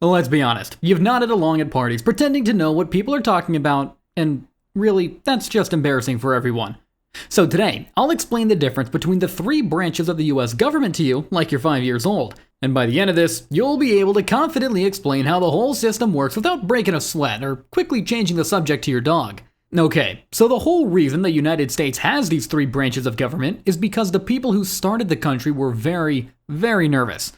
Let's be honest, you've nodded along at parties pretending to know what people are talking about, and really, that's just embarrassing for everyone. So today, I'll explain the difference between the three branches of the US government to you like you're 5 years old. And by the end of this, you'll be able to confidently explain how the whole system works without breaking a sweat or quickly changing the subject to your dog. Okay, so the whole reason the United States has these three branches of government is because the people who started the country were very, very nervous.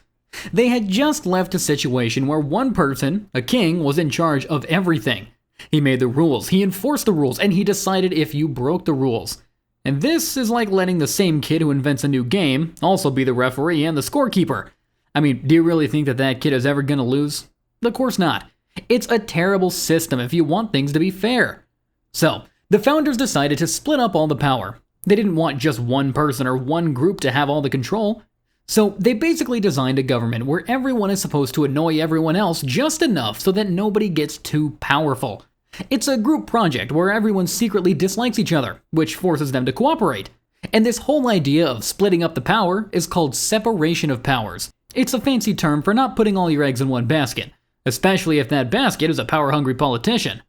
They had just left a situation where one person, a king, was in charge of everything. He made the rules, he enforced the rules, and he decided if you broke the rules. And this is like letting the same kid who invents a new game also be the referee and the scorekeeper. I mean, do you really think that kid is ever gonna lose? Of course not. It's a terrible system if you want things to be fair. So, the founders decided to split up all the power. They didn't want just one person or one group to have all the control. So, they basically designed a government where everyone is supposed to annoy everyone else just enough so that nobody gets too powerful. It's a group project where everyone secretly dislikes each other, which forces them to cooperate. And this whole idea of splitting up the power is called separation of powers. It's a fancy term for not putting all your eggs in one basket, especially if that basket is a power-hungry politician.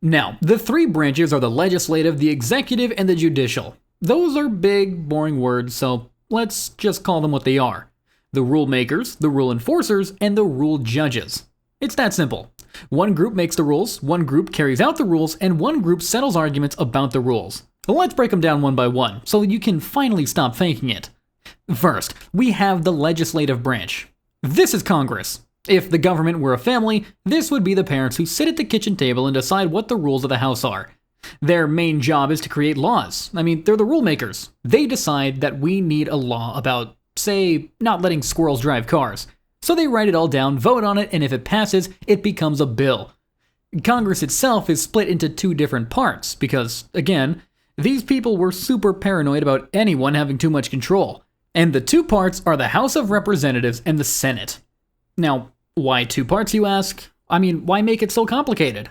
Now, the three branches are the legislative, the executive, and the judicial. Those are big, boring words, so let's just call them what they are. The rule makers, the rule enforcers, and the rule judges. It's that simple. One group makes the rules, one group carries out the rules, and one group settles arguments about the rules. Let's break them down one by one, so you can finally stop faking it. First, we have the legislative branch. This is Congress. If the government were a family, this would be the parents who sit at the kitchen table and decide what the rules of the house are. Their main job is to create laws. They're the rule makers. They decide that we need a law about, say, not letting squirrels drive cars. So they write it all down, vote on it, and if it passes, it becomes a bill. Congress itself is split into two different parts because, again, these people were super paranoid about anyone having too much control. And the two parts are the House of Representatives and the Senate. Now, why two parts, you ask? Why make it so complicated?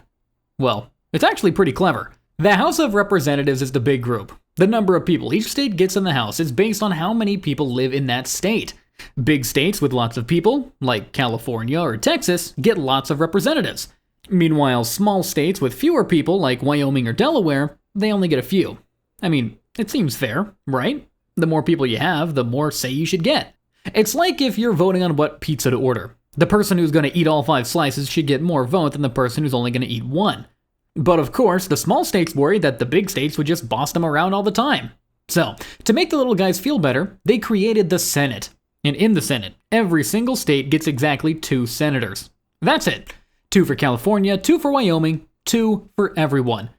Well, it's actually pretty clever. The House of Representatives is the big group. The number of people each state gets in the House is based on how many people live in that state. Big states with lots of people, like California or Texas, get lots of representatives. Meanwhile, small states with fewer people, like Wyoming or Delaware, they only get a few. It seems fair, right? The more people you have, the more say you should get. It's like if you're voting on what pizza to order. The person who's going to eat all 5 slices should get more vote than the person who's only going to eat 1. But of course, the small states worry that the big states would just boss them around all the time. So, to make the little guys feel better, they created the Senate. And in the Senate, every single state gets exactly 2 senators. That's it. 2 for California, 2 for Wyoming, 2 for everyone.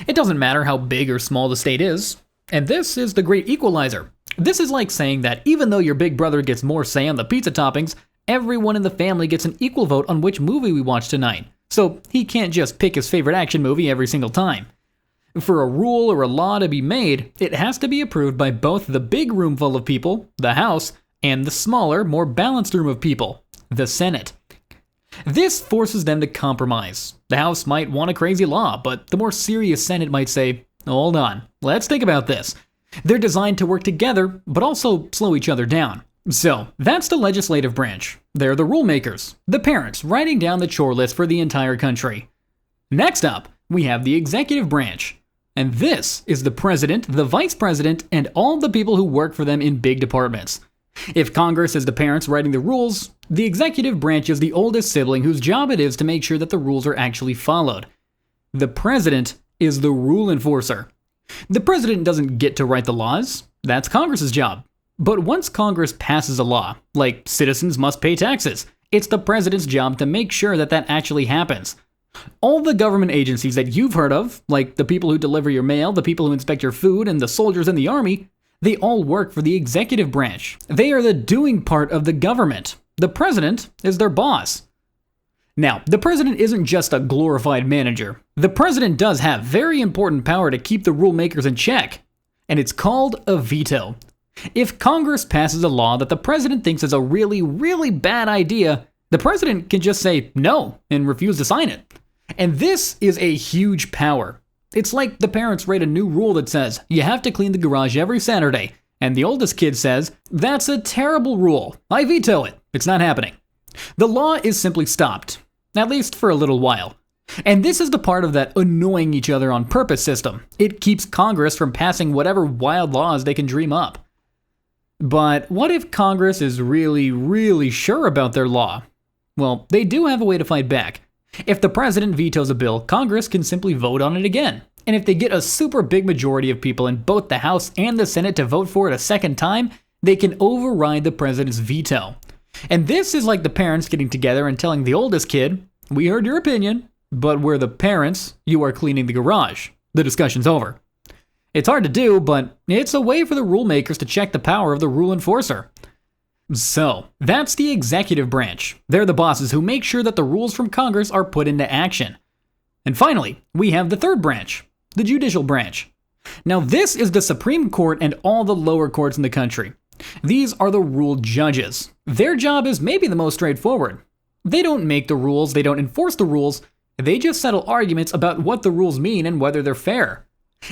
It doesn't matter how big or small the state is. And this is the great equalizer. This is like saying that even though your big brother gets more say on the pizza toppings, everyone in the family gets an equal vote on which movie we watch tonight. So he can't just pick his favorite action movie every single time. For a rule or a law to be made, it has to be approved by both the big room full of people, the House, and the smaller, more balanced room of people, the Senate. This forces them to compromise. The House might want a crazy law, but the more serious Senate might say, hold on, let's think about this. They're designed to work together, but also slow each other down. So, that's the legislative branch. They're the rule makers, the parents writing down the chore list for the entire country. Next up, we have the executive branch. And this is the president, the vice president, and all the people who work for them in big departments. If Congress is the parents writing the rules, the executive branch is the oldest sibling whose job it is to make sure that the rules are actually followed. The president is the rule enforcer. The president doesn't get to write the laws. That's Congress's job. But once Congress passes a law, like citizens must pay taxes, it's the president's job to make sure that that actually happens. All the government agencies that you've heard of, like the people who deliver your mail, the people who inspect your food, and the soldiers in the army, they all work for the executive branch. They are the doing part of the government. The president is their boss. Now, the president isn't just a glorified manager. The president does have very important power to keep the rule makers in check, and it's called a veto. If Congress passes a law that the president thinks is a really, really bad idea, the president can just say no and refuse to sign it. And this is a huge power. It's like the parents write a new rule that says you have to clean the garage every Saturday, and the oldest kid says, that's a terrible rule. I veto it. It's not happening. The law is simply stopped, at least for a little while. And this is the part of that annoying each other on purpose system. It keeps Congress from passing whatever wild laws they can dream up. But what if Congress is really, really sure about their law? Well, they do have a way to fight back. If the president vetoes a bill, Congress can simply vote on it again. And if they get a super big majority of people in both the House and the Senate to vote for it a second time, they can override the president's veto. And this is like the parents getting together and telling the oldest kid, "We heard your opinion, but we're the parents, you are cleaning the garage. The discussion's over." It's hard to do, but it's a way for the rule makers to check the power of the rule enforcer. So, that's the executive branch. They're the bosses who make sure that the rules from Congress are put into action. And finally, we have the third branch, the judicial branch. Now, this is the Supreme Court and all the lower courts in the country. These are the rule judges. Their job is maybe the most straightforward. They don't make the rules, they don't enforce the rules, they just settle arguments about what the rules mean and whether they're fair.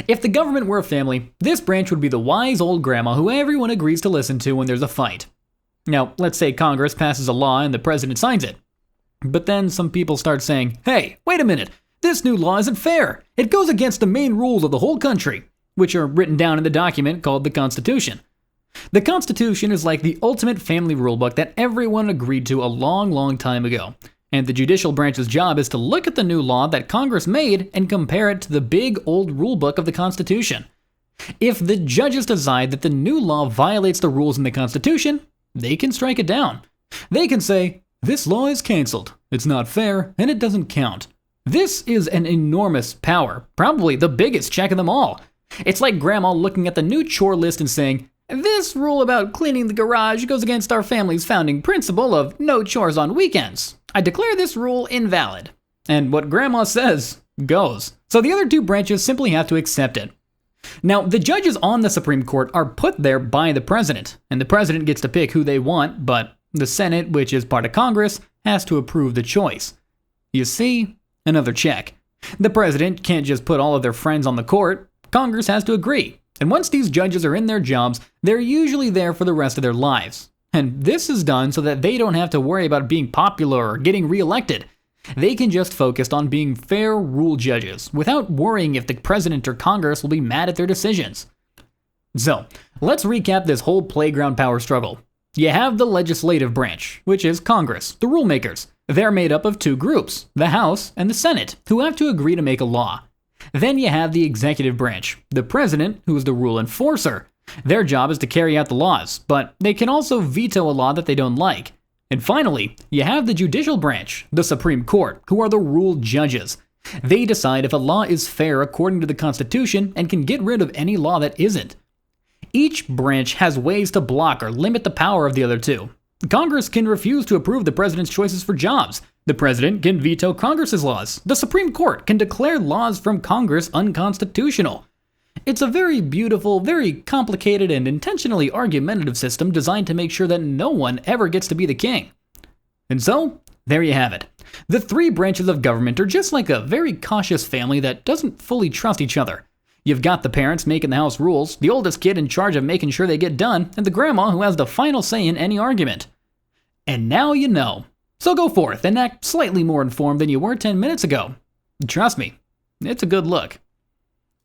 If the government were a family, this branch would be the wise old grandma who everyone agrees to listen to when there's a fight. Now, let's say Congress passes a law and the president signs it. But then some people start saying, "Hey, wait a minute, this new law isn't fair. It goes against the main rules of the whole country," which are written down in the document called the Constitution. The Constitution is like the ultimate family rulebook that everyone agreed to a long, long time ago. And the judicial branch's job is to look at the new law that Congress made and compare it to the big old rulebook of the Constitution. If the judges decide that the new law violates the rules in the Constitution, they can strike it down. They can say, "This law is canceled. It's not fair, and it doesn't count." This is an enormous power, probably the biggest check of them all. It's like grandma looking at the new chore list and saying, "This rule about cleaning the garage goes against our family's founding principle of no chores on weekends. I declare this rule invalid." And what grandma says goes. So the other two branches simply have to accept it. Now, the judges on the Supreme Court are put there by the president, and the president gets to pick who they want, but the Senate, which is part of Congress, has to approve the choice. You see? Another check. The president can't just put all of their friends on the court. Congress has to agree. And once these judges are in their jobs, they're usually there for the rest of their lives. And this is done so that they don't have to worry about being popular or getting reelected. They can just focus on being fair rule judges without worrying if the president or Congress will be mad at their decisions. So, let's recap this whole playground power struggle. You have the legislative branch, which is Congress, the rule makers. They're made up of two groups, the House and the Senate, who have to agree to make a law. Then you have the executive branch, the president, who is the rule enforcer. Their job is to carry out the laws, but they can also veto a law that they don't like. And finally, you have the judicial branch, the Supreme Court, who are the rule judges. They decide if a law is fair according to the Constitution and can get rid of any law that isn't. Each branch has ways to block or limit the power of the other two. Congress can refuse to approve the president's choices for jobs. The president can veto Congress's laws. The Supreme Court can declare laws from Congress unconstitutional. It's a very beautiful, very complicated, and intentionally argumentative system designed to make sure that no one ever gets to be the king. And so, there you have it. The three branches of government are just like a very cautious family that doesn't fully trust each other. You've got the parents making the house rules, the oldest kid in charge of making sure they get done, and the grandma who has the final say in any argument. And now you know. So go forth and act slightly more informed than you were 10 minutes ago. Trust me, it's a good look.